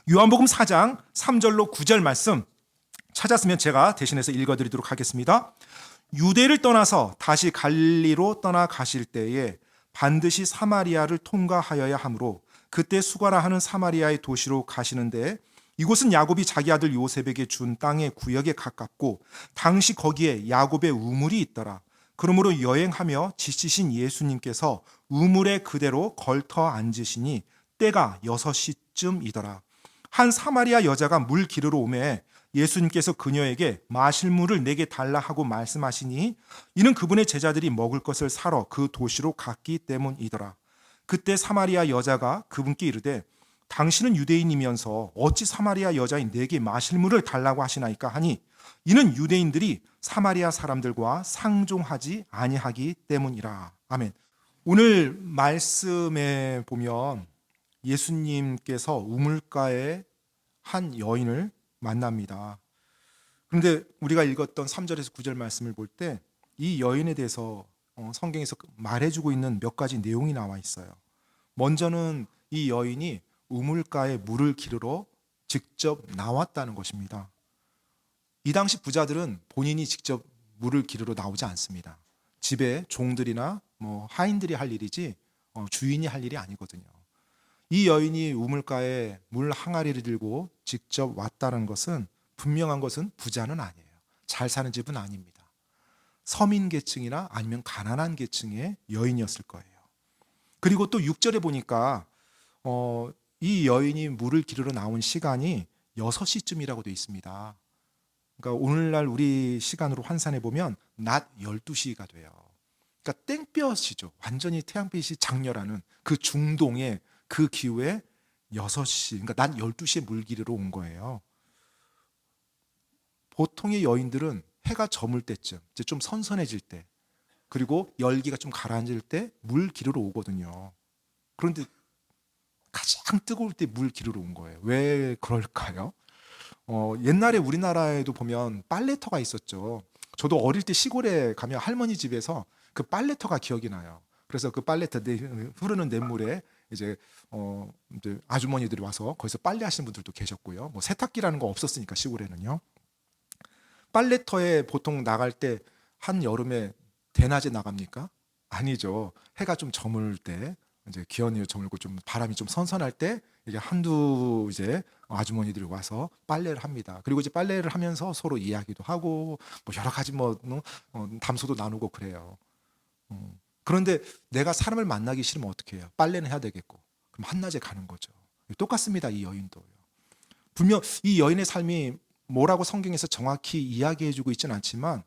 요한복음 4장 3절로 9절 말씀 찾았으면 제가 대신해서 읽어드리도록 하겠습니다. 유대를 떠나서 다시 갈릴리로 떠나가실 때에 반드시 사마리아를 통과하여야 하므로 그때 수가라 하는 사마리아의 도시로 가시는데 이곳은 야곱이 자기 아들 요셉에게 준 땅의 구역에 가깝고 당시 거기에 야곱의 우물이 있더라. 그러므로 여행하며 지치신 예수님께서 우물에 그대로 걸터 앉으시니 때가 6시쯤이더라. 한 사마리아 여자가 물 기르러 오매 예수님께서 그녀에게 마실 물을 내게 달라 하고 말씀하시니 이는 그분의 제자들이 먹을 것을 사러 그 도시로 갔기 때문이더라. 그때 사마리아 여자가 그분께 이르되 당신은 유대인이면서 어찌 사마리아 여자인 내게 마실 물을 달라고 하시나이까 하니 이는 유대인들이 사마리아 사람들과 상종하지 아니하기 때문이라. 아멘. 오늘 말씀에 보면 예수님께서 우물가에 한 여인을 만납니다. 그런데 우리가 읽었던 3절에서 9절 말씀을 볼 때 이 여인에 대해서 성경에서 말해주고 있는 몇 가지 내용이 나와 있어요. 먼저는 이 여인이 우물가에 물을 기르러 직접 나왔다는 것입니다. 이 당시 부자들은 본인이 직접 물을 기르러 나오지 않습니다. 집에 종들이나 하인들이 할 일이지 주인이 할 일이 아니거든요. 이 여인이 우물가에 물 항아리를 들고 직접 왔다는 것은 분명한 것은 부자는 아니에요. 잘 사는 집은 아닙니다. 서민 계층이나 아니면 가난한 계층의 여인이었을 거예요. 그리고 또 6절에 보니까 이 여인이 물을 기르러 나온 시간이 6시쯤이라고 되어 있습니다. 그러니까 오늘날 우리 시간으로 환산해 보면 낮 12시가 돼요. 그러니까 땡볕이죠. 완전히 태양빛이 장렬하는 그 중동의 그 기후에 6시, 그러니까 낮 12시에 물 기르러 온 거예요. 보통의 여인들은 해가 저물 때쯤, 이제 좀 선선해질 때, 그리고 열기가 좀 가라앉을 때 물 기르러 오거든요. 그런데 가장 뜨거울 때 물 기르러 온 거예요. 왜 그럴까요? 옛날에 우리나라에도 보면 빨래터가 있었죠. 저도 어릴 때 시골에 가면 할머니 집에서 그 빨래터가 기억이 나요. 그래서 그 빨래터 흐르는 냇물에 이제 아주머니들이 와서 거기서 빨래하시는 분들도 계셨고요. 세탁기라는 거 없었으니까 시골에는요. 빨래터에 보통 나갈 때 한 여름에 대낮에 나갑니까? 아니죠. 해가 좀 저물 때, 이제 기온이 저물고 좀 바람이 좀 선선할 때 이게 한두 이제 아주머니들이 와서 빨래를 합니다. 그리고 이제 빨래를 하면서 서로 이야기도 하고 여러 가지 담소도 나누고 그래요. 그런데 내가 사람을 만나기 싫으면 어떻게 해요? 빨래는 해야 되겠고. 그럼 한낮에 가는 거죠. 똑같습니다. 이 여인도요. 분명 이 여인의 삶이 뭐라고 성경에서 정확히 이야기해주고 있지는 않지만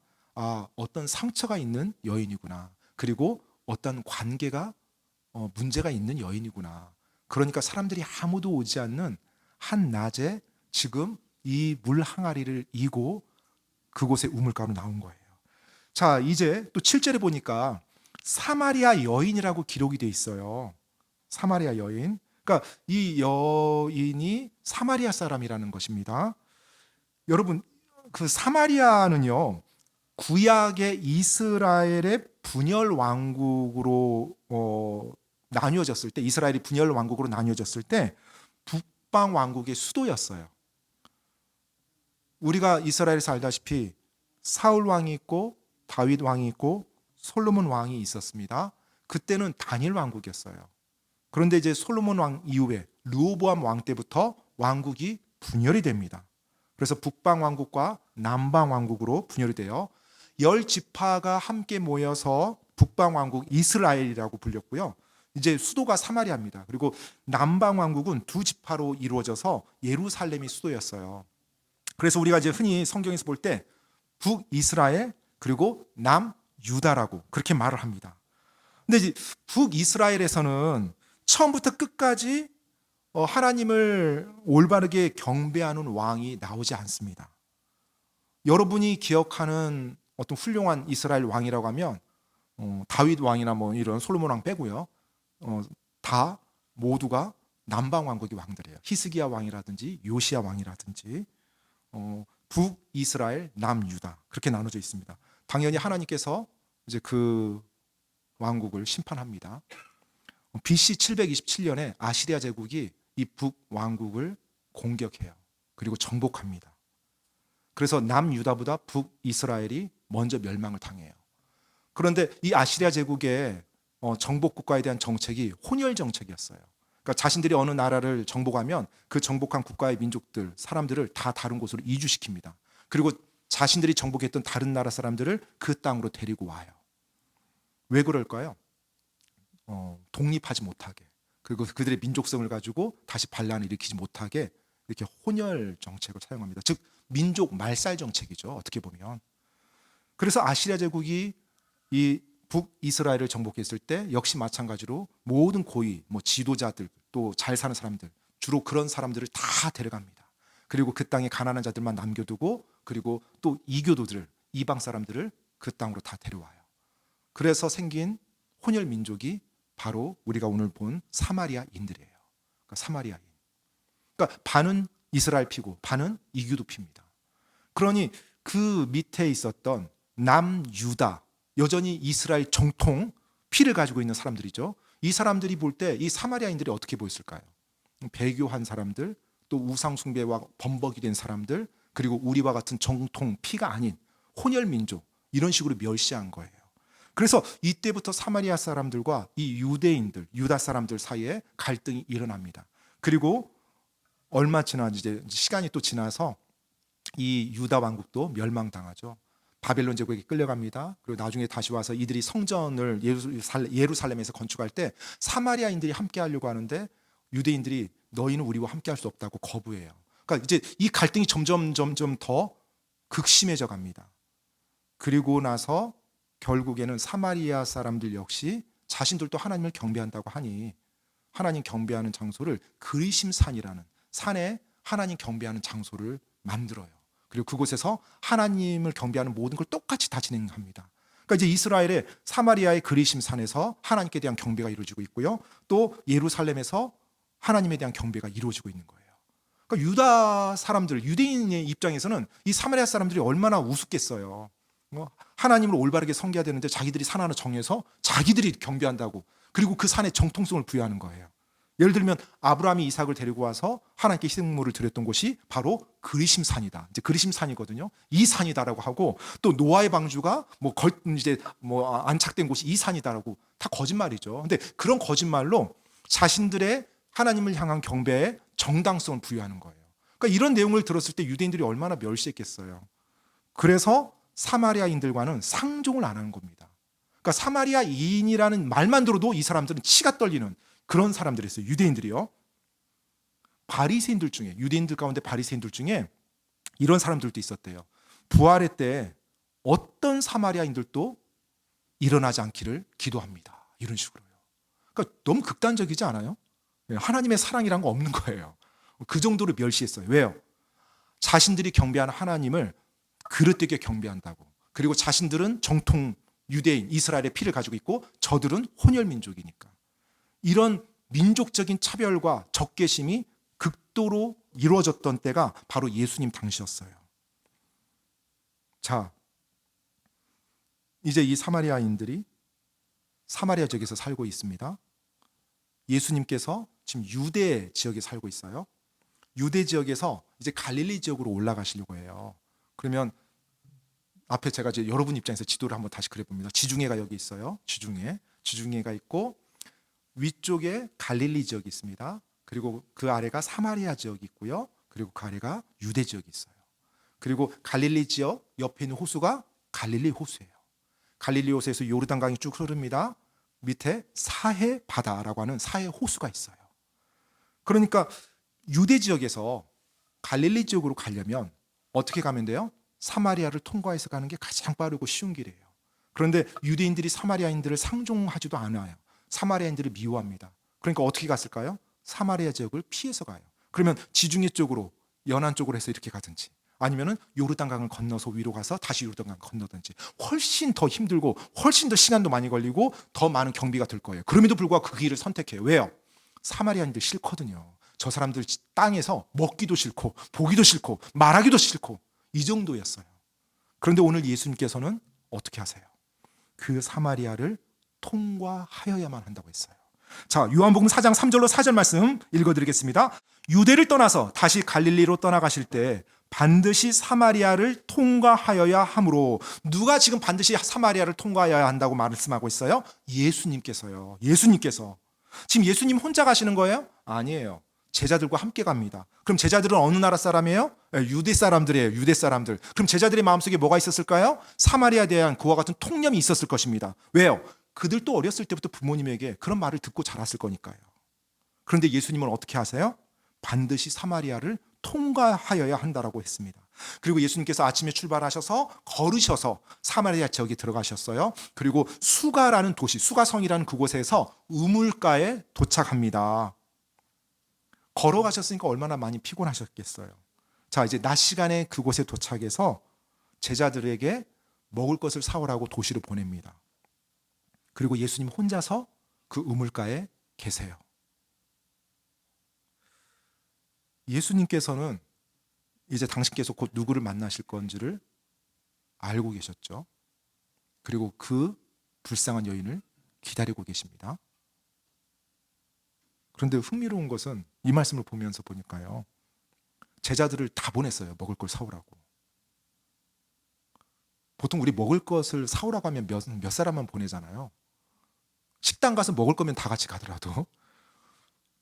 어떤 상처가 있는 여인이구나. 그리고 어떤 관계가 문제가 있는 여인이구나. 그러니까 사람들이 아무도 오지 않는 한낮에 지금 이 물 항아리를 이고 그곳에 우물가로 나온 거예요. 자, 이제 또 7절에 보니까 사마리아 여인이라고 기록이 돼 있어요. 사마리아 여인. 그러니까 이 여인이 사마리아 사람이라는 것입니다. 여러분, 그 사마리아는요, 구약의 이스라엘의 분열 왕국으로 나뉘어졌을 때, 이스라엘이 분열 왕국으로 나뉘어졌을 때 북방 왕국의 수도였어요. 우리가 이스라엘에서 알다시피 사울 왕이 있고 다윗 왕이 있고 솔로몬 왕이 있었습니다. 그때는 단일 왕국이었어요. 그런데 이제 솔로몬 왕 이후에 르호보암 왕 때부터 왕국이 분열이 됩니다. 그래서 북방 왕국과 남방 왕국으로 분열이 돼요. 10지파가 함께 모여서 북방 왕국 이스라엘이라고 불렸고요. 이제 수도가 사마리아입니다. 그리고 남방 왕국은 2지파로 이루어져서 예루살렘이 수도였어요. 그래서 우리가 이제 흔히 성경에서 볼 때 북이스라엘 그리고 남유다라고 그렇게 말을 합니다. 근데 이제 북이스라엘에서는 처음부터 끝까지 하나님을 올바르게 경배하는 왕이 나오지 않습니다. 여러분이 기억하는 어떤 훌륭한 이스라엘 왕이라고 하면 다윗 왕이나 이런 솔로몬 왕 빼고요. 다 모두가 남방 왕국의 왕들이에요. 히스기야 왕이라든지 요시야 왕이라든지 북이스라엘, 남유다 그렇게 나눠져 있습니다. 당연히 하나님께서 이제 그 왕국을 심판합니다. BC 727년에 아시리아 제국이 이 북왕국을 공격해요. 그리고 정복합니다. 그래서 남유다보다 북이스라엘이 먼저 멸망을 당해요. 그런데 이 아시리아 제국의 정복 국가에 대한 정책이 혼혈 정책이었어요. 그러니까 자신들이 어느 나라를 정복하면 그 정복한 국가의 민족들, 사람들을 다 다른 곳으로 이주시킵니다. 그리고 자신들이 정복했던 다른 나라 사람들을 그 땅으로 데리고 와요. 왜 그럴까요? 독립하지 못하게, 그리고 그들의 민족성을 가지고 다시 반란을 일으키지 못하게 이렇게 혼혈 정책을 사용합니다. 즉 민족 말살 정책이죠, 어떻게 보면. 그래서 아시리아 제국이 이 북이스라엘을 정복했을 때 역시 마찬가지로 모든 고위, 지도자들, 또 잘 사는 사람들, 주로 그런 사람들을 다 데려갑니다. 그리고 그 땅에 가난한 자들만 남겨두고, 그리고 또 이교도들, 이방 사람들을 그 땅으로 다 데려와요. 그래서 생긴 혼혈 민족이 바로 우리가 오늘 본 사마리아인들이에요. 그러니까 사마리아인. 그러니까 반은 이스라엘 피고 반은 이교도 피입니다. 그러니 그 밑에 있었던 남유다, 여전히 이스라엘 정통 피를 가지고 있는 사람들이죠. 이 사람들이 볼 때 이 사마리아인들이 어떻게 보였을까요? 배교한 사람들, 또 우상 숭배와 범벅이 된 사람들, 그리고 우리와 같은 정통 피가 아닌 혼혈 민족, 이런 식으로 멸시한 거예요. 그래서 이때부터 사마리아 사람들과 이 유대인들, 유다 사람들 사이에 갈등이 일어납니다. 그리고 얼마 이제 시간이 또 지나서 이 유다 왕국도 멸망당하죠. 바벨론 제국에 끌려갑니다. 그리고 나중에 다시 와서 이들이 성전을 예루살렘에서 건축할 때 사마리아인들이 함께 하려고 하는데 유대인들이 너희는 우리와 함께 할 수 없다고 거부해요. 그러니까 이제 이 갈등이 점점 더 극심해져 갑니다. 그리고 나서 결국에는 사마리아 사람들 역시 자신들도 하나님을 경배한다고 하니 하나님 경배하는 장소를 그리심산이라는 산에 하나님 경배하는 장소를 만들어요. 그리고 그곳에서 하나님을 경배하는 모든 걸 똑같이 다 진행합니다. 그러니까 이제 이스라엘의 사마리아의 그리심산에서 하나님께 대한 경배가 이루어지고 있고요. 또 예루살렘에서 하나님에 대한 경배가 이루어지고 있는 거예요. 그러니까 유다 사람들, 유대인의 입장에서는 이 사마리아 사람들이 얼마나 우습겠어요. 하나님을 올바르게 섬겨야 되는데 자기들이 산 하나 정해서 자기들이 경배한다고, 그리고 그 산에 정통성을 부여하는 거예요. 예를 들면 아브라함이 이삭을 데리고 와서 하나님께 희생물을 드렸던 곳이 바로 그리심산이다. 이제 그리심산이거든요. 이 산이다라고 하고, 또 노아의 방주가 안착된 곳이 이 산이다라고, 다 거짓말이죠. 근데 그런 거짓말로 자신들의 하나님을 향한 경배에 정당성을 부여하는 거예요. 그러니까 이런 내용을 들었을 때 유대인들이 얼마나 멸시했겠어요. 그래서 사마리아인들과는 상종을 안 하는 겁니다. 그러니까 사마리아인이라는 말만 들어도 이 사람들은 치가 떨리는 그런 사람들이었어요. 유대인들이요. 바리새인들 중에, 유대인들 가운데 바리새인들 중에 이런 사람들도 있었대요. 부활의 때 어떤 사마리아인들도 일어나지 않기를 기도합니다. 이런 식으로요. 그러니까 너무 극단적이지 않아요? 하나님의 사랑이란 거 없는 거예요. 그 정도로 멸시했어요. 왜요? 자신들이 경배하는 하나님을 그릇되게 경배한다고. 그리고 자신들은 정통 유대인, 이스라엘의 피를 가지고 있고 저들은 혼혈 민족이니까. 이런 민족적인 차별과 적개심이 극도로 이루어졌던 때가 바로 예수님 당시였어요. 자, 이제 이 사마리아인들이 사마리아 지역에서 살고 있습니다. 예수님께서 지금 유대 지역에 살고 있어요. 유대 지역에서 이제 갈릴리 지역으로 올라가시려고 해요. 그러면 앞에 제가 이제 여러분 입장에서 지도를 한번 다시 그려봅니다. 지중해가 여기 있어요. 지중해가 있고 위쪽에 갈릴리 지역이 있습니다. 그리고 그 아래가 사마리아 지역이 있고요. 그리고 그 아래가 유대 지역이 있어요. 그리고 갈릴리 지역 옆에 있는 호수가 갈릴리 호수예요. 갈릴리 호수에서 요르단강이 쭉 흐릅니다. 밑에 사해 바다라고 하는 사해 호수가 있어요. 그러니까 유대 지역에서 갈릴리 지역으로 가려면 어떻게 가면 돼요? 사마리아를 통과해서 가는 게 가장 빠르고 쉬운 길이에요. 그런데 유대인들이 사마리아인들을 상종하지도 않아요. 사마리아인들을 미워합니다. 그러니까 어떻게 갔을까요? 사마리아 지역을 피해서 가요. 그러면 지중해 쪽으로, 연안 쪽으로 해서 이렇게 가든지, 아니면은 요르단강을 건너서 위로 가서 다시 요르단강을 건너든지, 훨씬 더 힘들고 훨씬 더 시간도 많이 걸리고 더 많은 경비가 들 거예요. 그럼에도 불구하고 그 길을 선택해요. 왜요? 사마리아인들 싫거든요. 저 사람들 땅에서 먹기도 싫고 보기도 싫고 말하기도 싫고 이 정도였어요. 그런데 오늘 예수님께서는 어떻게 하세요? 그 사마리아를 통과하여야만 한다고 했어요. 자, 요한복음 4장 3절로 4절 말씀 읽어드리겠습니다. 유대를 떠나서 다시 갈릴리로 떠나가실 때 반드시 사마리아를 통과하여야 하므로. 누가 지금 반드시 사마리아를 통과해야 한다고 말씀하고 있어요? 예수님께서요. 예수님께서. 지금 예수님 혼자 가시는 거예요? 아니에요. 제자들과 함께 갑니다. 그럼 제자들은 어느 나라 사람이에요? 유대 사람들이에요. 유대 사람들. 그럼 제자들의 마음속에 뭐가 있었을까요? 사마리아에 대한 그와 같은 통념이 있었을 것입니다. 왜요? 그들도 어렸을 때부터 부모님에게 그런 말을 듣고 자랐을 거니까요. 그런데 예수님은 어떻게 하세요? 반드시 사마리아를 통과하여야 한다라고 했습니다. 그리고 예수님께서 아침에 출발하셔서 걸으셔서 사마리아 지역에 들어가셨어요. 그리고 수가라는 도시, 수가성이라는 그곳에서 우물가에 도착합니다. 걸어가셨으니까 얼마나 많이 피곤하셨겠어요. 자, 이제 낮 시간에 그곳에 도착해서 제자들에게 먹을 것을 사오라고 도시를 보냅니다. 그리고 예수님 혼자서 그 우물가에 계세요. 예수님께서는 이제 당신께서 곧 누구를 만나실 건지를 알고 계셨죠. 그리고 그 불쌍한 여인을 기다리고 계십니다. 그런데 흥미로운 것은 이 말씀을 보면서 보니까요, 제자들을 다 보냈어요. 먹을 걸 사오라고. 보통 우리 먹을 것을 사오라고 하면 몇 사람만 보내잖아요. 식당 가서 먹을 거면 다 같이 가더라도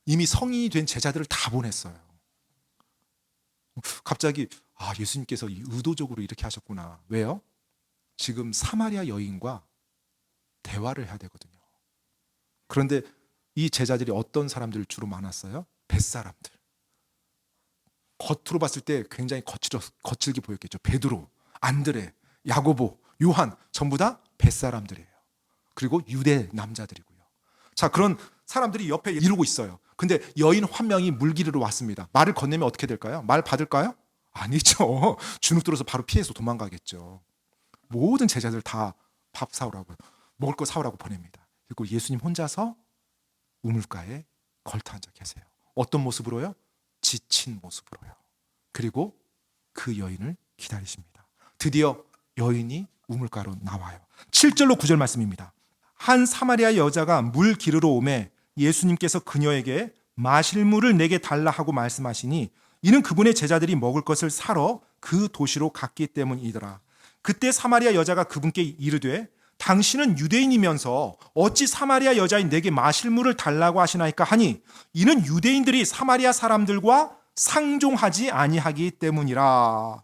이미 성인이 된 제자들을 다 보냈어요. 갑자기 예수님께서 의도적으로 이렇게 하셨구나. 왜요? 지금 사마리아 여인과 대화를 해야 되거든요. 그런데 이 제자들이 어떤 사람들을 주로 만났어요? 뱃사람들. 겉으로 봤을 때 굉장히 거칠게 보였겠죠. 베드로, 안드레, 야고보, 요한 전부 다 뱃사람들이에요. 그리고 유대 남자들이고요. 자, 그런 사람들이 옆에 이루고 있어요. 근데 여인 한 명이 물기르러 왔습니다. 말을 건네면 어떻게 될까요? 말 받을까요? 아니죠. 주눅 들어서 바로 피해서 도망가겠죠. 모든 제자들 다 밥 사오라고, 먹을 거 사오라고 보냅니다. 그리고 예수님 혼자서 우물가에 걸터 앉아 계세요. 어떤 모습으로요? 지친 모습으로요. 그리고 그 여인을 기다리십니다. 드디어 여인이 우물가로 나와요. 7절로 9절 말씀입니다. 한 사마리아 여자가 물 기르러 오매 예수님께서 그녀에게 마실 물을 내게 달라 하고 말씀하시니 이는 그분의 제자들이 먹을 것을 사러 그 도시로 갔기 때문이더라. 그때 사마리아 여자가 그분께 이르되 당신은 유대인이면서 어찌 사마리아 여자인 내게 마실 물을 달라고 하시나이까 하니 이는 유대인들이 사마리아 사람들과 상종하지 아니하기 때문이라.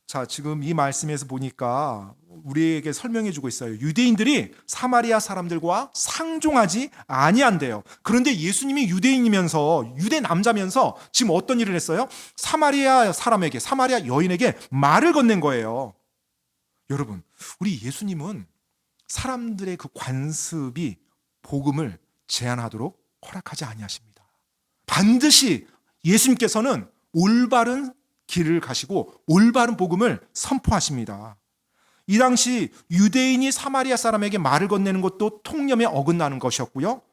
자, 지금 이 말씀에서 보니까 우리에게 설명해 주고 있어요. 유대인들이 사마리아 사람들과 상종하지 아니한대요. 그런데 예수님이 유대인이면서 유대 남자면서 지금 어떤 일을 했어요? 사마리아 사람에게, 사마리아 여인에게 말을 건넨 거예요. 여러분, 우리 예수님은 사람들의 그 관습이 복음을 제한하도록 허락하지 아니하십니다. 반드시 예수님께서는 올바른 길을 가시고 올바른 복음을 선포하십니다. 이 당시 유대인이 사마리아 사람에게 말을 건네는 것도 통념에 어긋나는 것이었고요.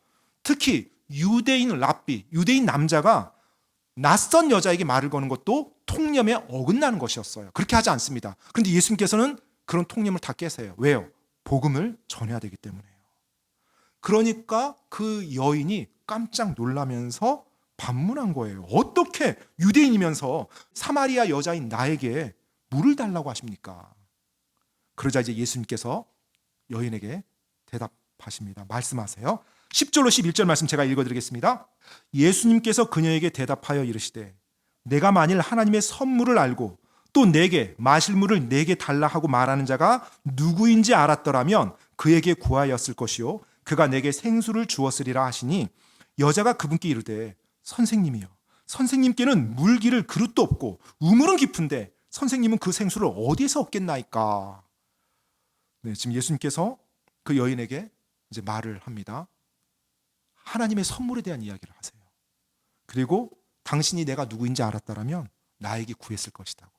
특히 유대인 랍비, 유대인 남자가 낯선 여자에게 말을 거는 것도 통념에 어긋나는 것이었어요. 그렇게 하지 않습니다. 그런데 예수님께서는 그런 통념을 다 깨세요. 왜요? 복음을 전해야 되기 때문에요. 그러니까 그 여인이 깜짝 놀라면서 반문한 거예요. 어떻게 유대인이면서 사마리아 여자인 나에게 물을 달라고 하십니까? 그러자 이제 예수님께서 여인에게 대답하십니다. 말씀하세요. 10절로 11절 말씀 제가 읽어드리겠습니다. 예수님께서 그녀에게 대답하여 이르시되 내가 만일 하나님의 선물을 알고 또 내게 마실 물을 내게 달라 하고 말하는 자가 누구인지 알았더라면 그에게 구하였을 것이요 그가 내게 생수를 주었으리라 하시니 여자가 그분께 이르되 선생님이여 선생님께는 물기를 그릇도 없고 우물은 깊은데 선생님은 그 생수를 어디에서 얻겠나이까. 네, 지금 예수님께서 그 여인에게 이제 말을 합니다. 하나님의 선물에 대한 이야기를 하세요. 그리고 당신이 내가 누구인지 알았다라면 나에게 구했을 것이라고.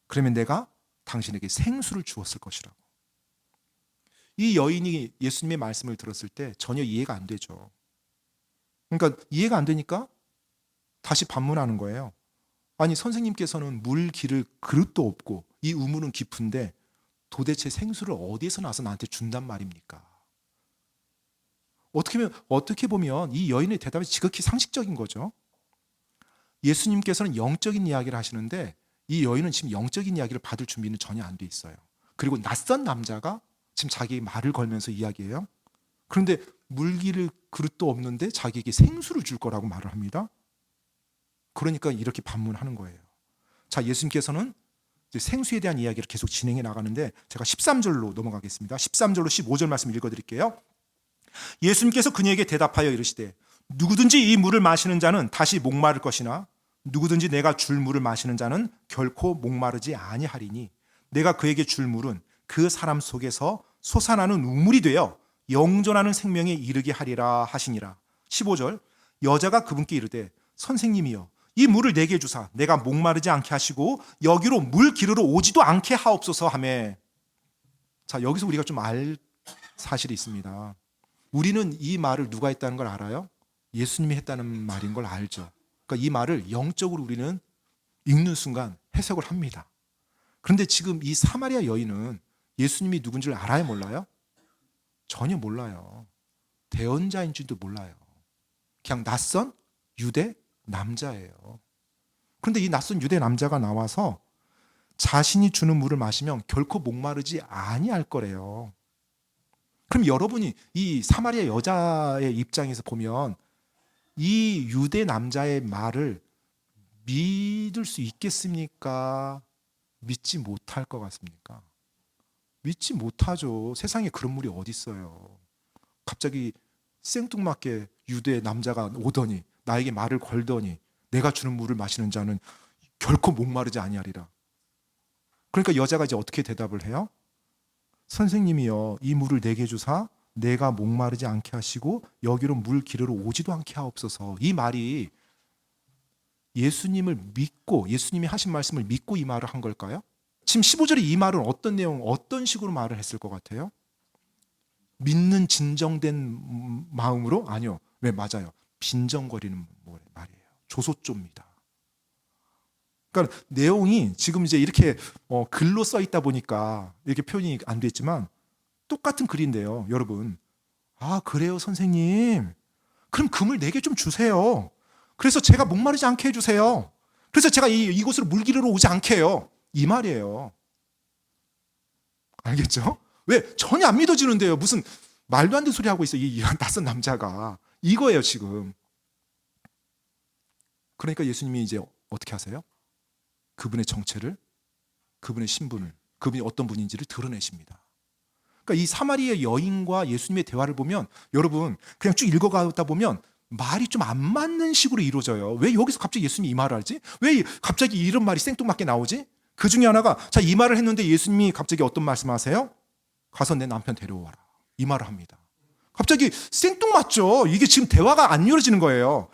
그러면 내가 당신에게 생수를 주었을 것이라고. 이 여인이 예수님의 말씀을 들었을 때 전혀 이해가 안 되죠. 그러니까 이해가 안 되니까 다시 반문하는 거예요. 아니 선생님께서는 물 기를 그릇도 없고 이 우물은 깊은데 도대체 생수를 어디에서 나서 나한테 준단 말입니까? 어떻게 보면 이 여인의 대답이 지극히 상식적인 거죠. 예수님께서는 영적인 이야기를 하시는데 이 여인은 지금 영적인 이야기를 받을 준비는 전혀 안 돼 있어요. 그리고 낯선 남자가 지금 자기의 말을 걸면서 이야기해요. 그런데 물기를 그릇도 없는데 자기에게 생수를 줄 거라고 말을 합니다. 그러니까 이렇게 반문하는 거예요. 자, 예수님께서는 이제 생수에 대한 이야기를 계속 진행해 나가는데 제가 13절로 넘어가겠습니다. 13절로 15절 말씀 읽어드릴게요. 예수님께서 그녀에게 대답하여 이르시되 누구든지 이 물을 마시는 자는 다시 목마를 것이나 누구든지 내가 줄 물을 마시는 자는 결코 목마르지 아니하리니 내가 그에게 줄 물은 그 사람 속에서 솟아나는 우물이 되어 영존하는 생명에 이르게 하리라 하시니라. 15절 여자가 그분께 이르되 선생님이여 이 물을 내게 주사 내가 목마르지 않게 하시고 여기로 물 기르러 오지도 않게 하옵소서 하매. 자, 여기서 우리가 좀 알 사실이 있습니다. 우리는 이 말을 누가 했다는 걸 알아요? 예수님이 했다는 말인 걸 알죠. 그러니까 이 말을 영적으로 우리는 읽는 순간 해석을 합니다. 그런데 지금 이 사마리아 여인은 예수님이 누군지를 알아요, 몰라요? 전혀 몰라요. 대언자인지도 몰라요. 그냥 낯선 유대 남자예요. 그런데 이 낯선 유대 남자가 나와서 자신이 주는 물을 마시면 결코 목마르지 아니할 거래요. 그럼 여러분이 이 사마리아 여자의 입장에서 보면 이 유대 남자의 말을 믿을 수 있겠습니까? 믿지 못할 것 같습니까? 믿지 못하죠. 세상에 그런 물이 어디 있어요. 갑자기 생뚱맞게 유대 남자가 오더니 나에게 말을 걸더니 내가 주는 물을 마시는 자는 결코 목마르지 아니하리라. 그러니까 여자가 이제 어떻게 대답을 해요? 선생님이여 이 물을 내게 주사 내가 목마르지 않게 하시고 여기로 물 기르러 오지도 않게 하옵소서. 이 말이 예수님을 믿고 예수님이 하신 말씀을 믿고 이 말을 한 걸까요? 지금 15절에 이 말은 어떤 내용, 어떤 식으로 말을 했을 것 같아요? 믿는 진정된 마음으로? 아니요. 왜 맞아요. 빈정거리는 말이에요. 조소조입니다. 그러니까 내용이 지금 이제 이렇게 글로 써 있다 보니까 이렇게 표현이 안 됐지만 똑같은 글인데요. 여러분. 아, 그래요, 선생님. 그럼 금을 내게 좀 주세요. 그래서 제가 목마르지 않게 해주세요. 그래서 제가 이곳으로 물 기르러 오지 않게 해요. 이 말이에요. 알겠죠? 왜? 전혀 안 믿어지는데요. 무슨 말도 안 되는 소리 하고 있어요. 이 낯선 남자가. 이거예요, 지금. 그러니까 예수님이 이제 어떻게 하세요? 그분의 정체를, 그분의 신분을, 그분이 어떤 분인지를 드러내십니다. 그러니까 이 사마리아 여인과 예수님의 대화를 보면 여러분 그냥 쭉 읽어가다 보면 말이 좀 안 맞는 식으로 이루어져요. 왜 여기서 갑자기 예수님이 이 말을 하지? 왜 갑자기 이런 말이 생뚱맞게 나오지? 그 중에 하나가 자, 이 말을 했는데 예수님이 갑자기 어떤 말씀하세요? 가서 내 남편 데려와라. 이 말을 합니다. 갑자기 생뚱맞죠. 이게 지금 대화가 안 이루어지는 거예요.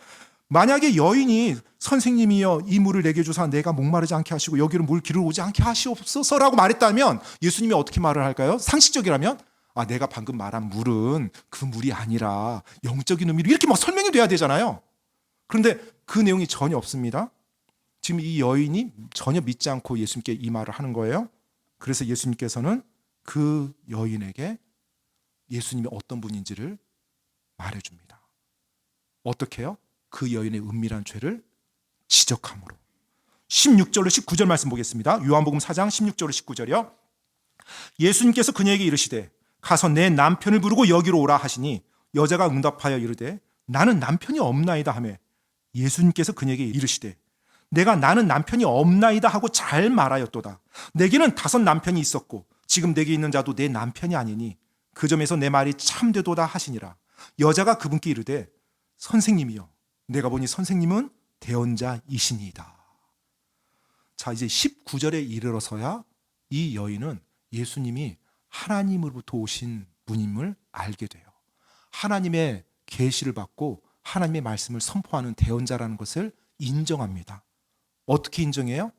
만약에 여인이 선생님이여 이 물을 내게 주사 내가 목마르지 않게 하시고 여기로 물 기르러 오지 않게 하시옵소서라고 말했다면 예수님이 어떻게 말을 할까요? 상식적이라면 아, 내가 방금 말한 물은 그 물이 아니라 영적인 의미로 이렇게 막 설명이 돼야 되잖아요. 그런데 그 내용이 전혀 없습니다. 지금 이 여인이 전혀 믿지 않고 예수님께 이 말을 하는 거예요. 그래서 예수님께서는 그 여인에게 예수님이 어떤 분인지를 말해줍니다. 어떻게 해요? 그 여인의 은밀한 죄를 지적함으로. 16절로 19절 말씀 보겠습니다. 요한복음 4장 16절로 19절이요. 예수님께서 그녀에게 이르시되 가서 내 남편을 부르고 여기로 오라 하시니 여자가 응답하여 이르되 나는 남편이 없나이다 하매 예수님께서 그녀에게 이르시되 내가 나는 남편이 없나이다 하고 잘 말하였도다. 내게는 5 남편이 있었고 지금 내게 있는 자도 내 남편이 아니니 그 점에서 내 말이 참되도다 하시니라. 여자가 그분께 이르되 선생님이여 내가 보니 선생님은 대언자이시니이다. 자, 이제 19절에 이르러서야 이 여인은 예수님이 하나님으로부터 오신 분임을 알게 돼요. 하나님의 계시를 받고 하나님의 말씀을 선포하는 대언자라는 것을 인정합니다. 어떻게 인정해요?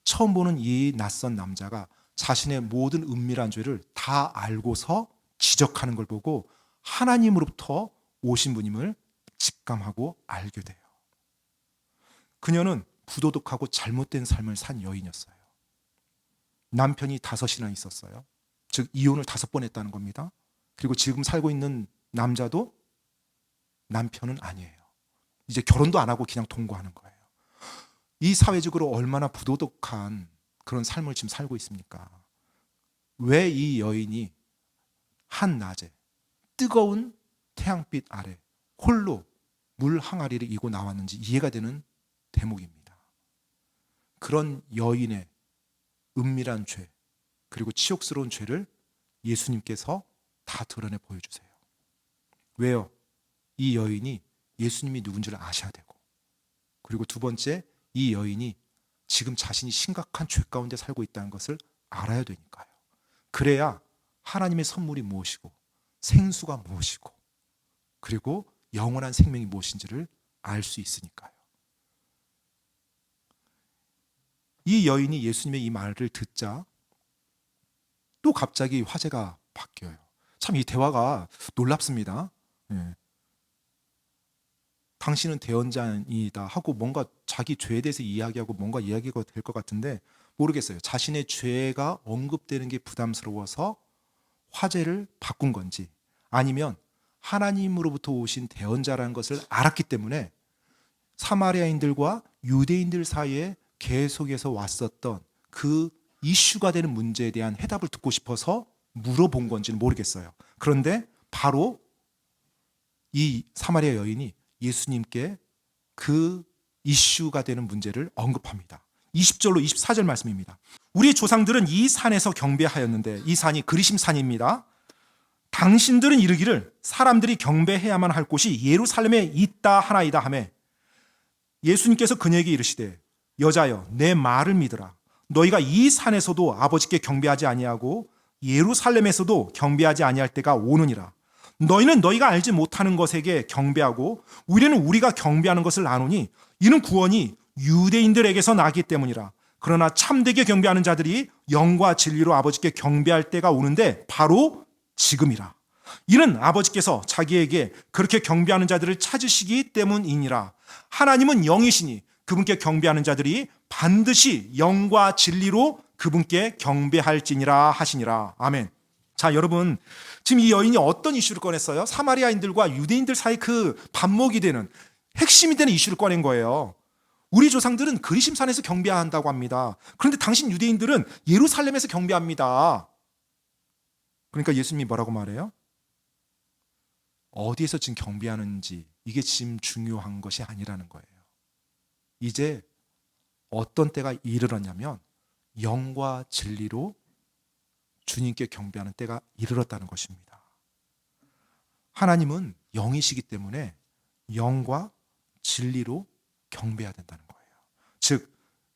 처음 보는 이 낯선 남자가 자신의 모든 은밀한 죄를 다 알고서 지적하는 걸 보고 하나님으로부터 오신 분임을 직감하고 알게 돼요. 그녀는 부도덕하고 잘못된 삶을 산 여인이었어요. 남편이 5이나 있었어요. 즉 이혼을 5번 했다는 겁니다. 그리고 지금 살고 있는 남자도 남편은 아니에요. 이제 결혼도 안 하고 그냥 동거하는 거예요. 이 사회적으로 얼마나 부도덕한 그런 삶을 지금 살고 있습니까? 왜 이 여인이 한낮에 뜨거운 태양빛 아래 홀로 물 항아리를 이고 나왔는지 이해가 되는 대목입니다. 그런 여인의 은밀한 죄 그리고 치욕스러운 죄를 예수님께서 다 드러내 보여주세요. 왜요? 이 여인이 예수님이 누군지를 아셔야 되고, 그리고 두 번째, 이 여인이 지금 자신이 심각한 죄 가운데 살고 있다는 것을 알아야 되니까요. 그래야 하나님의 선물이 무엇이고 생수가 무엇이고 그리고 영원한 생명이 무엇인지를 알 수 있으니까요. 이 여인이 예수님의 이 말을 듣자 또 갑자기 화제가 바뀌어요. 참 이 대화가 놀랍습니다. 예. 당신은 대언자이다 하고 뭔가 자기 죄에 대해서 이야기하고 뭔가 이야기가 될 것 같은데 모르겠어요. 자신의 죄가 언급되는 게 부담스러워서 화제를 바꾼 건지 아니면 하나님으로부터 오신 대언자라는 것을 알았기 때문에 사마리아인들과 유대인들 사이에 계속해서 왔었던 그 이슈가 되는 문제에 대한 해답을 듣고 싶어서 물어본 건지는 모르겠어요. 그런데 바로 이 사마리아 여인이 예수님께 그 이슈가 되는 문제를 언급합니다. 20절로 24절 말씀입니다. 우리 조상들은 이 산에서 경배하였는데 이 산이 그리심산입니다. 당신들은 이르기를 사람들이 경배해야만 할 곳이 예루살렘에 있다 하나이다 하며 예수님께서 그녀에게 이르시되 여자여 내 말을 믿으라. 너희가 이 산에서도 아버지께 경배하지 아니하고 예루살렘에서도 경배하지 아니할 때가 오느니라. 너희는 너희가 알지 못하는 것에게 경배하고 우리는 우리가 경배하는 것을 아노니 이는 구원이 유대인들에게서 나기 때문이라. 그러나 참되게 경배하는 자들이 영과 진리로 아버지께 경배할 때가 오는데 바로 지금이라. 이는 아버지께서 자기에게 그렇게 경배하는 자들을 찾으시기 때문이니라. 하나님은 영이시니 그분께 경배하는 자들이 반드시 영과 진리로 그분께 경배할지니라 하시니라. 아멘. 자, 여러분, 지금 이 여인이 어떤 이슈를 꺼냈어요? 사마리아인들과 유대인들 사이 그 반목이 되는 핵심이 되는 이슈를 꺼낸 거예요. 우리 조상들은 그리심산에서 경배한다고 합니다. 그런데 당신 유대인들은 예루살렘에서 경배합니다. 그러니까 예수님이 뭐라고 말해요? 어디에서 지금 경배하는지 이게 지금 중요한 것이 아니라는 거예요. 이제 어떤 때가 이르렀냐면 영과 진리로 주님께 경배하는 때가 이르렀다는 것입니다. 하나님은 영이시기 때문에 영과 진리로 경배해야 된다는 거예요. 즉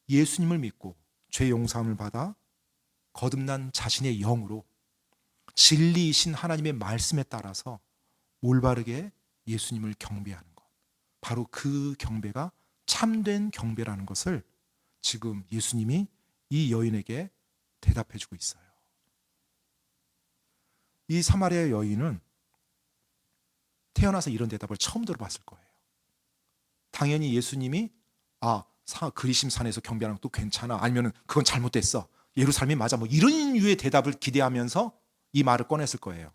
예수님을 믿고 죄 용서함을 받아 거듭난 자신의 영으로 진리이신 하나님의 말씀에 따라서 올바르게 예수님을 경배하는 것, 바로 그 경배가 참된 경배라는 것을 지금 예수님이 이 여인에게 대답해 주고 있어요. 이 사마리아 여인은 태어나서 이런 대답을 처음 들어봤을 거예요. 당연히 예수님이 그리심산에서 경배하는 것도 괜찮아, 아니면 그건 잘못됐어, 예루살렘이 맞아, 뭐 이런 류의 대답을 기대하면서 이 말을 꺼냈을 거예요.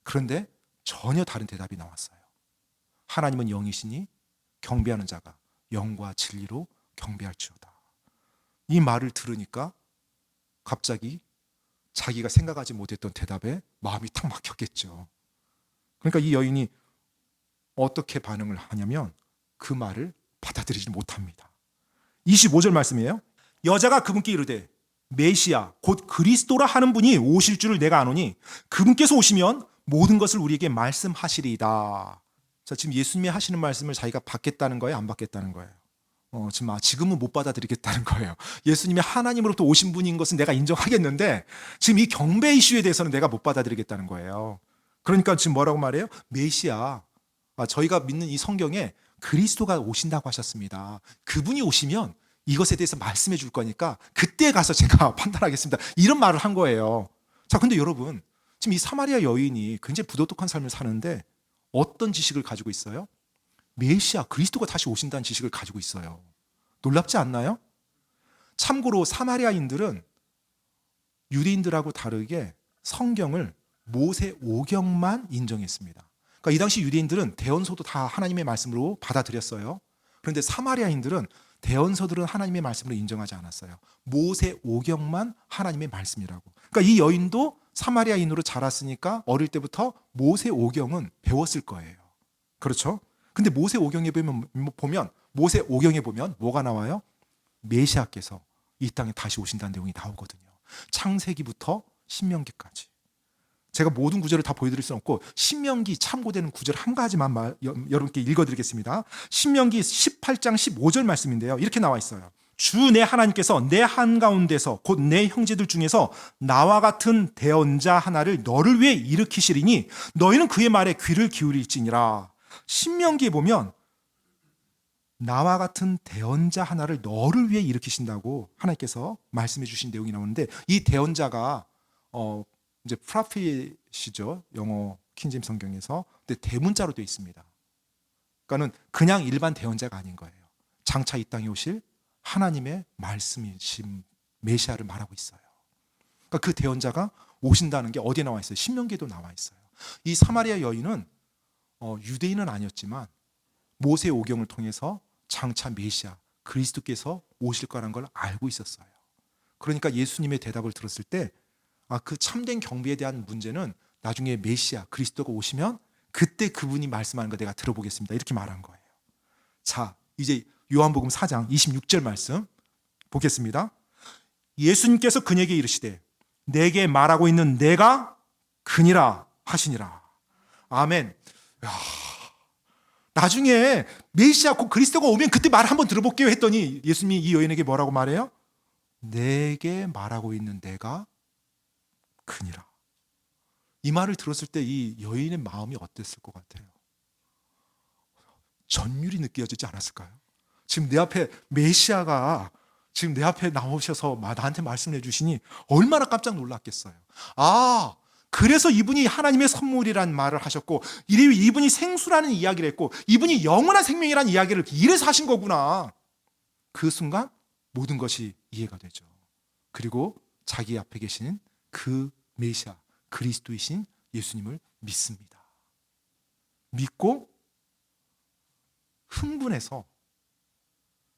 그런데 전혀 다른 대답이 나왔어요. 하나님은 영이시니 경배하는 자가 영과 진리로 경배할지어다. 이 말을 들으니까 갑자기 자기가 생각하지 못했던 대답에 마음이 탁 막혔겠죠. 그러니까 이 여인이 어떻게 반응을 하냐면 그 말을 받아들이지 못합니다. 25절 말씀이에요. 여자가 그분께 이르되 메시아 곧 그리스도라 하는 분이 오실 줄을 내가 아노니 그분께서 오시면 모든 것을 우리에게 말씀하시리이다. 자, 지금 예수님이 하시는 말씀을 자기가 받겠다는 거예요, 안 받겠다는 거예요? 지금은 못 받아들이겠다는 거예요. 예수님이 하나님으로부터 오신 분인 것은 내가 인정하겠는데 지금 이 경배 이슈에 대해서는 내가 못 받아들이겠다는 거예요. 그러니까 지금 뭐라고 말해요? 메시아, 저희가 믿는 이 성경에 그리스도가 오신다고 하셨습니다. 그분이 오시면 이것에 대해서 말씀해 줄 거니까 그때 가서 제가 판단하겠습니다. 이런 말을 한 거예요. 자, 근데 여러분, 지금 이 사마리아 여인이 굉장히 부도덕한 삶을 사는데 어떤 지식을 가지고 있어요? 메시아, 그리스도가 다시 오신다는 지식을 가지고 있어요. 놀랍지 않나요? 참고로 사마리아인들은 유대인들하고 다르게 성경을 모세 오경만 인정했습니다. 그러니까 이 당시 유대인들은 대언서도 다 하나님의 말씀으로 받아들였어요. 그런데 사마리아인들은 대언서들은 하나님의 말씀으로 인정하지 않았어요. 모세 오경만 하나님의 말씀이라고. 그러니까 이 여인도 사마리아인으로 자랐으니까 어릴 때부터 모세 오경은 배웠을 거예요. 그렇죠? 근데 모세 오경에 보면 뭐가 나와요? 메시아께서 이 땅에 다시 오신다는 내용이 나오거든요. 창세기부터 신명기까지. 제가 모든 구절을 다 보여드릴 수는 없고 신명기 참고되는 구절 한 가지만 여러분께 읽어드리겠습니다. 신명기 18장 15절 말씀인데요. 이렇게 나와 있어요. 주 내 하나님께서 내 한가운데서 곧 내 형제들 중에서 나와 같은 대언자 하나를 너를 위해 일으키시리니 너희는 그의 말에 귀를 기울일지니라. 신명기에 보면 나와 같은 대언자 하나를 너를 위해 일으키신다고 하나님께서 말씀해 주신 내용이 나오는데 이 대언자가 이제 프라핏이죠. 영어 킹제임스 성경에서. 근데 대문자로 되어 있습니다. 그러니까는 그냥 일반 대언자가 아닌 거예요. 장차 이 땅에 오실 하나님의 말씀이신 메시아를 말하고 있어요. 그러니까 그 대언자가 오신다는 게 어디에 나와 있어요? 신명기에도 나와 있어요. 이 사마리아 여인은 유대인은 아니었지만 모세 오경을 통해서 장차 메시아 그리스도께서 오실 거라는 걸 알고 있었어요. 그러니까 예수님의 대답을 들었을 때 그 참된 경배에 대한 문제는 나중에 메시아 그리스도가 오시면 그때 그분이 말씀하는 거 내가 들어보겠습니다. 이렇게 말한 거예요. 자, 이제 요한복음 4장 26절 말씀 보겠습니다. 예수님께서 그에게 이르시되 내게 말하고 있는 내가 그니라 하시니라. 아멘. 나중에 메시아 곧 그리스도가 오면 그때 말 한번 들어볼게요 했더니 예수님이 이 여인에게 뭐라고 말해요? 내게 말하고 있는 내가 그니라. 이 말을 들었을 때 이 여인의 마음이 어땠을 것 같아요? 전율이 느껴지지 않았을까요? 지금 내 앞에 메시아가 지금 내 앞에 나오셔서 나한테 말씀해 주시니 얼마나 깜짝 놀랐겠어요. 그래서 이분이 하나님의 선물이란 말을 하셨고 이분이 생수라는 이야기를 했고 이분이 영원한 생명이라는 이야기를 이래서 하신 거구나. 그 순간 모든 것이 이해가 되죠. 그리고 자기 앞에 계신 그 메시아 그리스도이신 예수님을 믿습니다. 믿고 흥분해서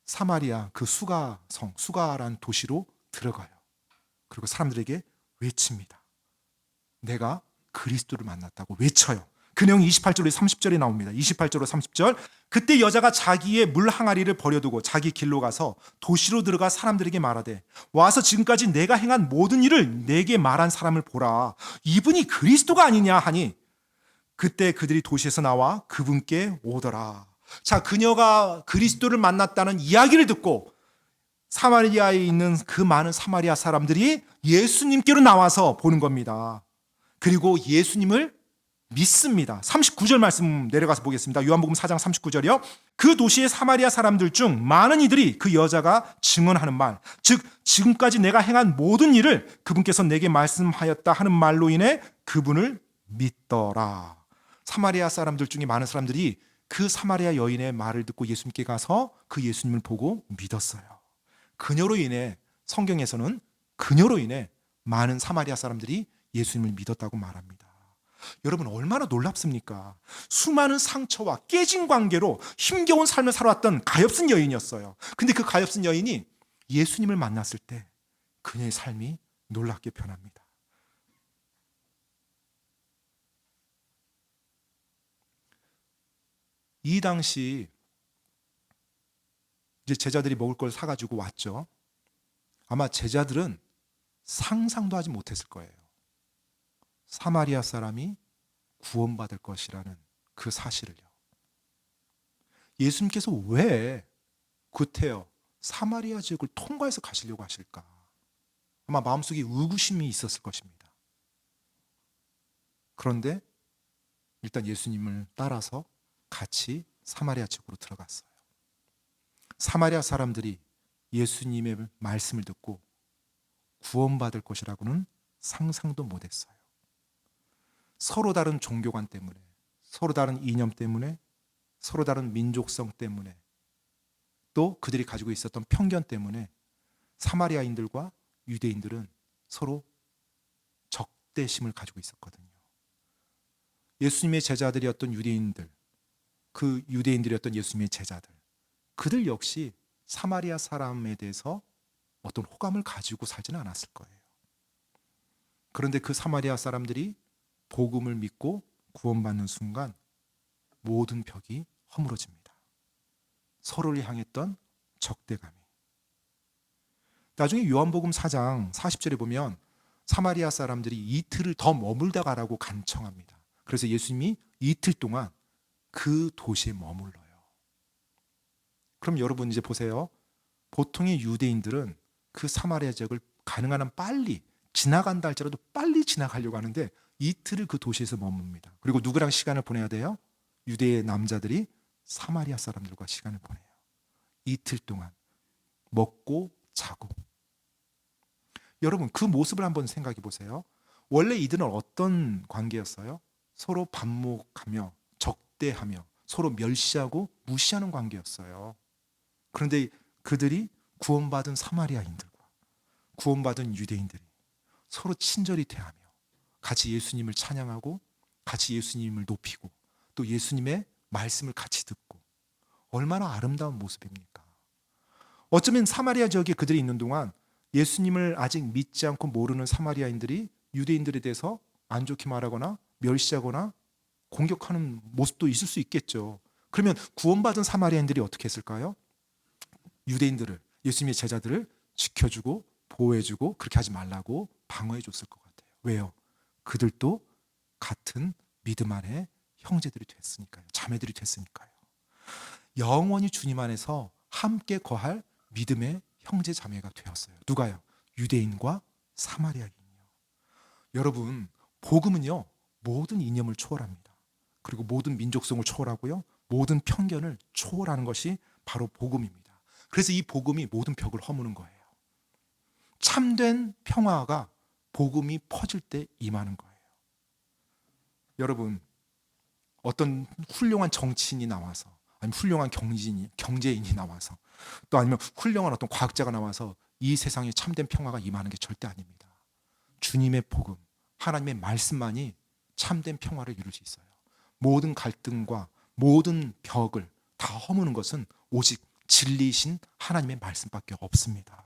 사마리아 그 수가란 도시로 들어가요. 그리고 사람들에게 외칩니다. 내가 그리스도를 만났다고 외쳐요. 그 내용이 28절로 30절에 나옵니다. 28절로 30절. 그때 여자가 자기의 물 항아리를 버려두고 자기 길로 가서 도시로 들어가 사람들에게 말하되 와서 지금까지 내가 행한 모든 일을 내게 말한 사람을 보라. 이분이 그리스도가 아니냐 하니 그때 그들이 도시에서 나와 그분께 오더라. 자, 그녀가 그리스도를 만났다는 이야기를 듣고 사마리아에 있는 그 많은 사마리아 사람들이 예수님께로 나와서 보는 겁니다. 그리고 예수님을 믿습니다. 39절 말씀 내려가서 보겠습니다. 요한복음 4장 39절이요. 그 도시의 사마리아 사람들 중 많은 이들이 그 여자가 증언하는 말, 즉 지금까지 내가 행한 모든 일을 그분께서 내게 말씀하였다 하는 말로 인해 그분을 믿더라. 사마리아 사람들 중에 많은 사람들이 그 사마리아 여인의 말을 듣고 예수님께 가서 그 예수님을 보고 믿었어요. 그녀로 인해 성경에서는 그녀로 인해 많은 사마리아 사람들이 예수님을 믿었다고 말합니다. 여러분 얼마나 놀랍습니까? 수많은 상처와 깨진 관계로 힘겨운 삶을 살아왔던 가엾은 여인이었어요. 근데 그 가엾은 여인이 예수님을 만났을 때 그녀의 삶이 놀랍게 변합니다. 이 당시 이제 제자들이 먹을 걸 사가지고 왔죠. 아마 제자들은 상상도 하지 못했을 거예요. 사마리아 사람이 구원받을 것이라는 그 사실을요. 예수님께서 왜 구태여 사마리아 지역을 통과해서 가시려고 하실까? 아마 마음속에 의구심이 있었을 것입니다. 그런데 일단 예수님을 따라서 같이 사마리아 지역으로 들어갔어요. 사마리아 사람들이 예수님의 말씀을 듣고 구원받을 것이라고는 상상도 못했어요. 서로 다른 종교관 때문에, 서로 다른 이념 때문에, 서로 다른 민족성 때문에, 또 그들이 가지고 있었던 편견 때문에 사마리아인들과 유대인들은 서로 적대심을 가지고 있었거든요. 예수님의 제자들이었던 유대인들, 그 유대인들이었던 예수님의 제자들, 그들 역시 사마리아 사람에 대해서 어떤 호감을 가지고 살지는 않았을 거예요. 그런데 그 사마리아 사람들이 복음을 믿고 구원받는 순간 모든 벽이 허물어집니다. 서로를 향했던 적대감이. 나중에 요한복음 4장 40절에 보면 사마리아 사람들이 이틀을 더 머물다 가라고 간청합니다. 그래서 예수님이 이틀 동안 그 도시에 머물러요. 그럼 여러분 이제 보세요. 보통의 유대인들은 그 사마리아 지역을 가능한 한 빨리 지나간다 할지라도 빨리 지나가려고 하는데 이틀을 그 도시에서 머뭅니다. 그리고 누구랑 시간을 보내야 돼요? 유대의 남자들이 사마리아 사람들과 시간을 보내요. 이틀 동안 먹고 자고. 여러분 그 모습을 한번 생각해 보세요. 원래 이들은 어떤 관계였어요? 서로 반목하며 적대하며 서로 멸시하고 무시하는 관계였어요. 그런데 그들이 구원받은 사마리아인들과 구원받은 유대인들이 서로 친절히 대하며 같이 예수님을 찬양하고 같이 예수님을 높이고 또 예수님의 말씀을 같이 듣고 얼마나 아름다운 모습입니까? 어쩌면 사마리아 지역에 그들이 있는 동안 예수님을 아직 믿지 않고 모르는 사마리아인들이 유대인들에 대해서 안 좋게 말하거나 멸시하거나 공격하는 모습도 있을 수 있겠죠. 그러면 구원받은 사마리아인들이 어떻게 했을까요? 유대인들을, 예수님의 제자들을 지켜주고 보호해주고 그렇게 하지 말라고 방어해줬을 것 같아요. 왜요? 그들도 같은 믿음 안에 형제들이 됐으니까요. 자매들이 됐으니까요. 영원히 주님 안에서 함께 거할 믿음의 형제 자매가 되었어요. 누가요? 유대인과 사마리아인이요. 여러분, 복음은요 모든 이념을 초월합니다. 그리고 모든 민족성을 초월하고요 모든 편견을 초월하는 것이 바로 복음입니다. 그래서 이 복음이 모든 벽을 허무는 거예요. 참된 평화가 복음이 퍼질 때 임하는 거예요. 여러분, 어떤 훌륭한 정치인이 나와서 아니면 훌륭한 경제인이 나와서 또 아니면 훌륭한 어떤 과학자가 나와서 이 세상에 참된 평화가 임하는 게 절대 아닙니다. 주님의 복음, 하나님의 말씀만이 참된 평화를 이룰 수 있어요. 모든 갈등과 모든 벽을 다 허무는 것은 오직 진리이신 하나님의 말씀밖에 없습니다.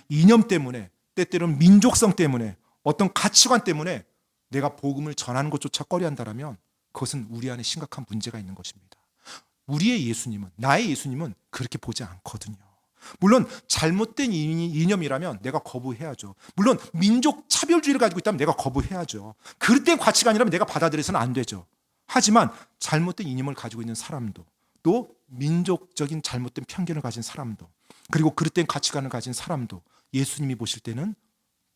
이념 때문에, 때때로는 민족성 때문에, 어떤 가치관 때문에 내가 복음을 전하는 것조차 꺼려한다면 그것은 우리 안에 심각한 문제가 있는 것입니다. 우리의 예수님은, 나의 예수님은 그렇게 보지 않거든요. 물론 잘못된 이념이라면 내가 거부해야죠. 물론 민족 차별주의를 가지고 있다면 내가 거부해야죠. 그릇된 가치관이라면 내가 받아들여서는 안 되죠. 하지만 잘못된 이념을 가지고 있는 사람도 또 민족적인 잘못된 편견을 가진 사람도 그리고 그릇된 가치관을 가진 사람도 예수님이 보실 때는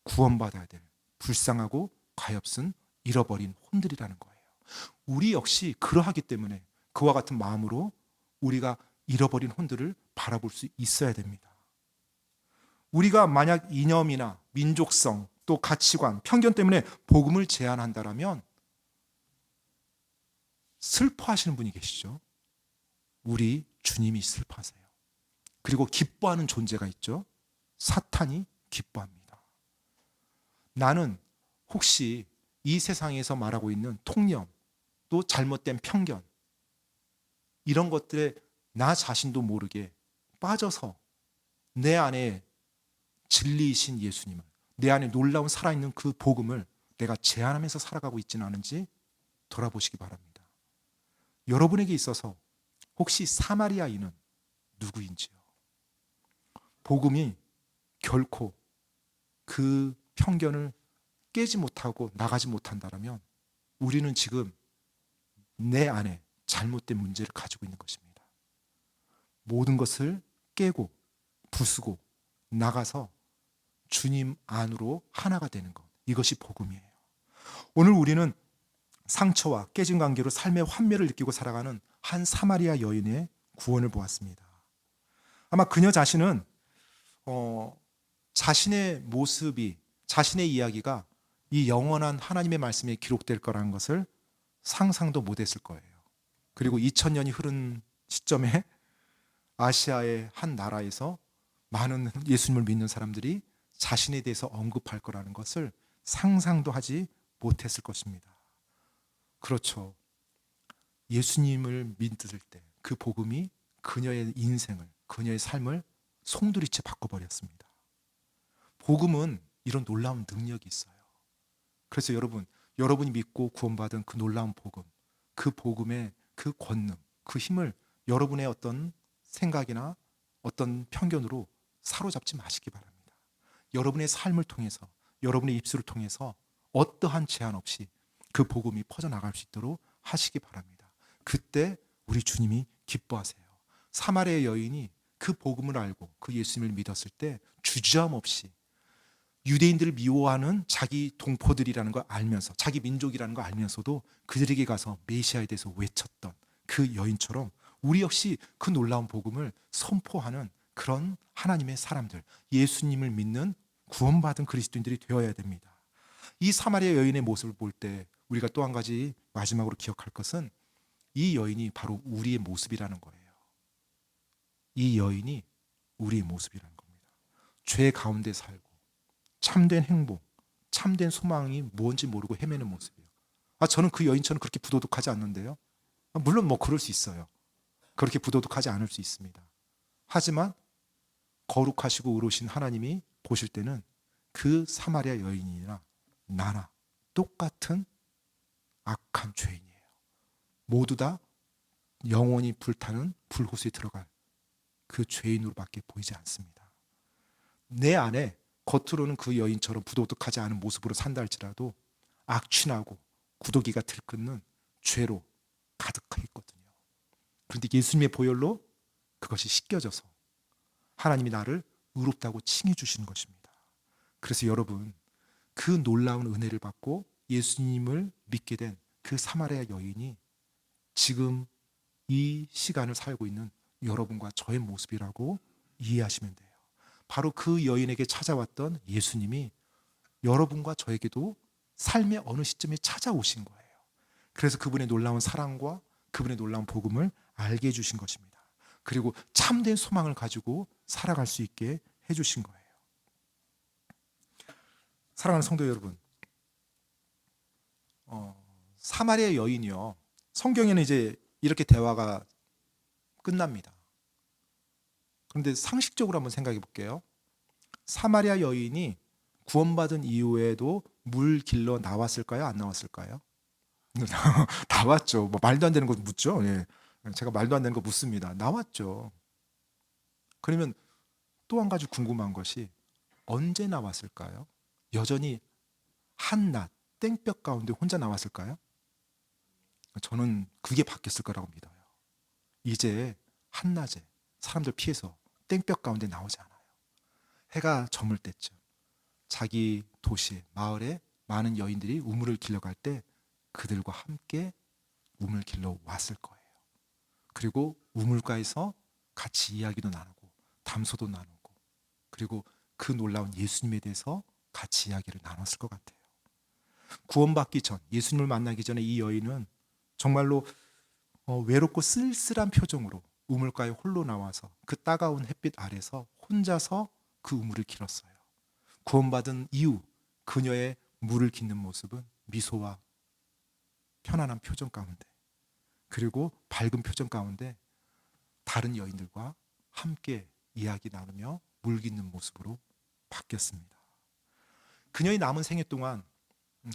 구원받아야 될 불쌍하고 가엾은 잃어버린 혼들이라는 거예요. 우리 역시 그러하기 때문에 그와 같은 마음으로 우리가 잃어버린 혼들을 바라볼 수 있어야 됩니다. 우리가 만약 이념이나 민족성 또 가치관, 편견 때문에 복음을 제한한다면 슬퍼하시는 분이 계시죠. 우리 주님이 슬퍼하세요. 그리고 기뻐하는 존재가 있죠. 사탄이 기뻐합니다. 나는 혹시 이 세상에서 말하고 있는 통념 또 잘못된 편견 이런 것들에 나 자신도 모르게 빠져서 내 안에 진리이신 예수님을, 내 안에 놀라운 살아있는 그 복음을 내가 제한하면서 살아가고 있지는 않은지 돌아보시기 바랍니다. 여러분에게 있어서 혹시 사마리아인은 누구인지요? 복음이 결코 그 편견을 깨지 못하고 나가지 못한다면 우리는 지금 내 안에 잘못된 문제를 가지고 있는 것입니다. 모든 것을 깨고 부수고 나가서 주님 안으로 하나가 되는 것, 이것이 복음이에요. 오늘 우리는 상처와 깨진 관계로 삶의 환멸을 느끼고 살아가는 한 사마리아 여인의 구원을 보았습니다. 아마 그녀 자신은 자신의 모습이, 자신의 이야기가 이 영원한 하나님의 말씀에 기록될 거라는 것을 상상도 못했을 거예요. 그리고 2000년이 흐른 시점에 아시아의 한 나라에서 많은 예수님을 믿는 사람들이 자신에 대해서 언급할 거라는 것을 상상도 하지 못했을 것입니다. 그렇죠. 예수님을 믿을 때 그 복음이 그녀의 인생을, 그녀의 삶을 송두리째 바꿔버렸습니다. 복음은 이런 놀라운 능력이 있어요. 그래서 여러분이 믿고 구원받은 그 놀라운 복음, 그 복음의 그 권능, 그 힘을 여러분의 어떤 생각이나 어떤 편견으로 사로잡지 마시기 바랍니다. 여러분의 삶을 통해서, 여러분의 입술을 통해서 어떠한 제한 없이 그 복음이 퍼져나갈 수 있도록 하시기 바랍니다. 그때 우리 주님이 기뻐하세요. 사마리아 여인이 그 복음을 알고 그 예수님을 믿었을 때 주저함 없이 유대인들을 미워하는 자기 동포들이라는 걸 알면서, 자기 민족이라는 걸 알면서도 그들에게 가서 메시아에 대해서 외쳤던 그 여인처럼 우리 역시 그 놀라운 복음을 선포하는 그런 하나님의 사람들, 예수님을 믿는 구원받은 그리스도인들이 되어야 됩니다. 이 사마리아 여인의 모습을 볼 때 우리가 또 한 가지 마지막으로 기억할 것은 이 여인이 바로 우리의 모습이라는 거예요. 이 여인이 우리의 모습이라는 겁니다. 죄 가운데 살고 참된 행복, 참된 소망이 뭔지 모르고 헤매는 모습이에요. 저는 그 여인처럼 그렇게 부도덕하지 않는데요. 물론 뭐 그럴 수 있어요. 그렇게 부도덕하지 않을 수 있습니다. 하지만 거룩하시고 의로우신 하나님이 보실 때는 그 사마리아 여인이나 나나 똑같은 악한 죄인이에요. 모두 다 영원히 불타는 불호수에 들어갈 그 죄인으로밖에 보이지 않습니다. 내 안에 겉으로는 그 여인처럼 부도덕하지 않은 모습으로 산다 할지라도 악취나고 구더기가 들끓는 죄로 가득해 있거든요. 그런데 예수님의 보혈로 그것이 씻겨져서 하나님이 나를 의롭다고 칭해 주시는 것입니다. 그래서 여러분, 그 놀라운 은혜를 받고 예수님을 믿게 된 그 사마리아 여인이 지금 이 시간을 살고 있는 여러분과 저의 모습이라고 이해하시면 돼요. 바로 그 여인에게 찾아왔던 예수님이 여러분과 저에게도 삶의 어느 시점에 찾아오신 거예요. 그래서 그분의 놀라운 사랑과 그분의 놀라운 복음을 알게 해주신 것입니다. 그리고 참된 소망을 가지고 살아갈 수 있게 해주신 거예요. 사랑하는 성도 여러분, 사마리아 여인이요, 성경에는 이제 이렇게 대화가 끝납니다. 그런데 상식적으로 한번 생각해 볼게요. 사마리아 여인이 구원받은 이후에도 물 길러 나왔을까요? 안 나왔을까요? 나왔죠. 뭐 말도 안 되는 거 묻죠. 예. 제가 말도 안 되는 거 묻습니다. 나왔죠. 그러면 또 한 가지 궁금한 것이 언제 나왔을까요? 여전히 한낮 땡볕 가운데 혼자 나왔을까요? 저는 그게 바뀌었을 거라고 믿어요. 이제 한낮에 사람들 피해서 땡볕 가운데 나오지 않아요. 해가 저물 때쯤 자기 도시에, 마을에 많은 여인들이 우물을 길러갈 때 그들과 함께 우물 길러 왔을 거예요. 그리고 우물가에서 같이 이야기도 나누고 담소도 나누고 그리고 그 놀라운 예수님에 대해서 같이 이야기를 나눴을 것 같아요. 구원받기 전, 예수님을 만나기 전에 이 여인은 정말로 외롭고 쓸쓸한 표정으로 우물가에 홀로 나와서 그 따가운 햇빛 아래서 혼자서 그 우물을 길었어요. 구원받은 이후 그녀의 물을 깃는 모습은 미소와 편안한 표정 가운데, 그리고 밝은 표정 가운데 다른 여인들과 함께 이야기 나누며 물 깃는 모습으로 바뀌었습니다. 그녀의 남은 생애 동안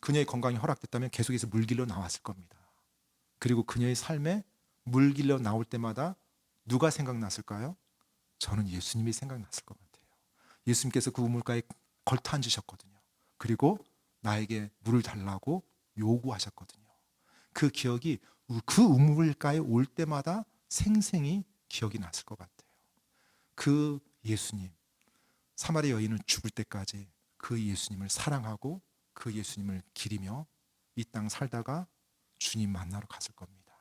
그녀의 건강이 허락됐다면 계속해서 물 길러 나왔을 겁니다. 그리고 그녀의 삶에 물 길러 나올 때마다 누가 생각났을까요? 저는 예수님이 생각났을 것 같아요. 예수님께서 그 우물가에 걸터 앉으셨거든요. 그리고 나에게 물을 달라고 요구하셨거든요. 그 기억이 그 우물가에 올 때마다 생생히 기억이 났을 것 같아요. 그 예수님, 사마리아 여인은 죽을 때까지 그 예수님을 사랑하고 그 예수님을 기리며 이 땅 살다가 주님 만나러 갔을 겁니다.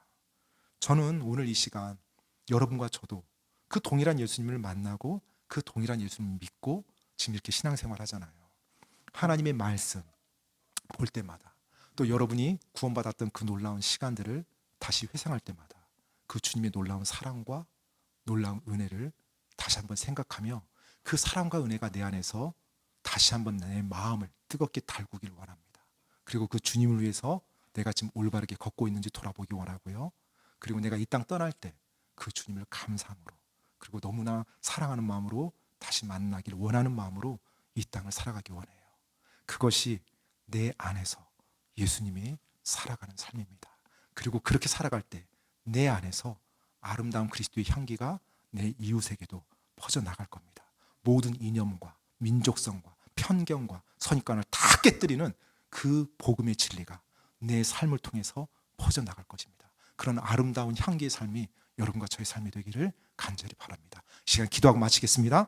저는 오늘 이 시간 여러분과 저도 그 동일한 예수님을 만나고 그 동일한 예수님을 믿고 지금 이렇게 신앙생활 하잖아요. 하나님의 말씀 볼 때마다 또 여러분이 구원받았던 그 놀라운 시간들을 다시 회상할 때마다 그 주님의 놀라운 사랑과 놀라운 은혜를 다시 한번 생각하며 그 사랑과 은혜가 내 안에서 다시 한번 내 마음을 뜨겁게 달구길 원합니다. 그리고 그 주님을 위해서 내가 지금 올바르게 걷고 있는지 돌아보기 원하고요. 그리고 내가 이 땅 떠날 때 그 주님을 감사함으로, 그리고 너무나 사랑하는 마음으로 다시 만나기를 원하는 마음으로 이 땅을 살아가기 원해요. 그것이 내 안에서 예수님이 살아가는 삶입니다. 그리고 그렇게 살아갈 때 내 안에서 아름다운 그리스도의 향기가 내 이웃에게도 퍼져나갈 겁니다. 모든 이념과 민족성과 편견과 선입관을 다 깨뜨리는 그 복음의 진리가 내 삶을 통해서 퍼져나갈 것입니다. 그런 아름다운 향기의 삶이 여러분과 저의 삶이 되기를 간절히 바랍니다. 시간 기도하고 마치겠습니다.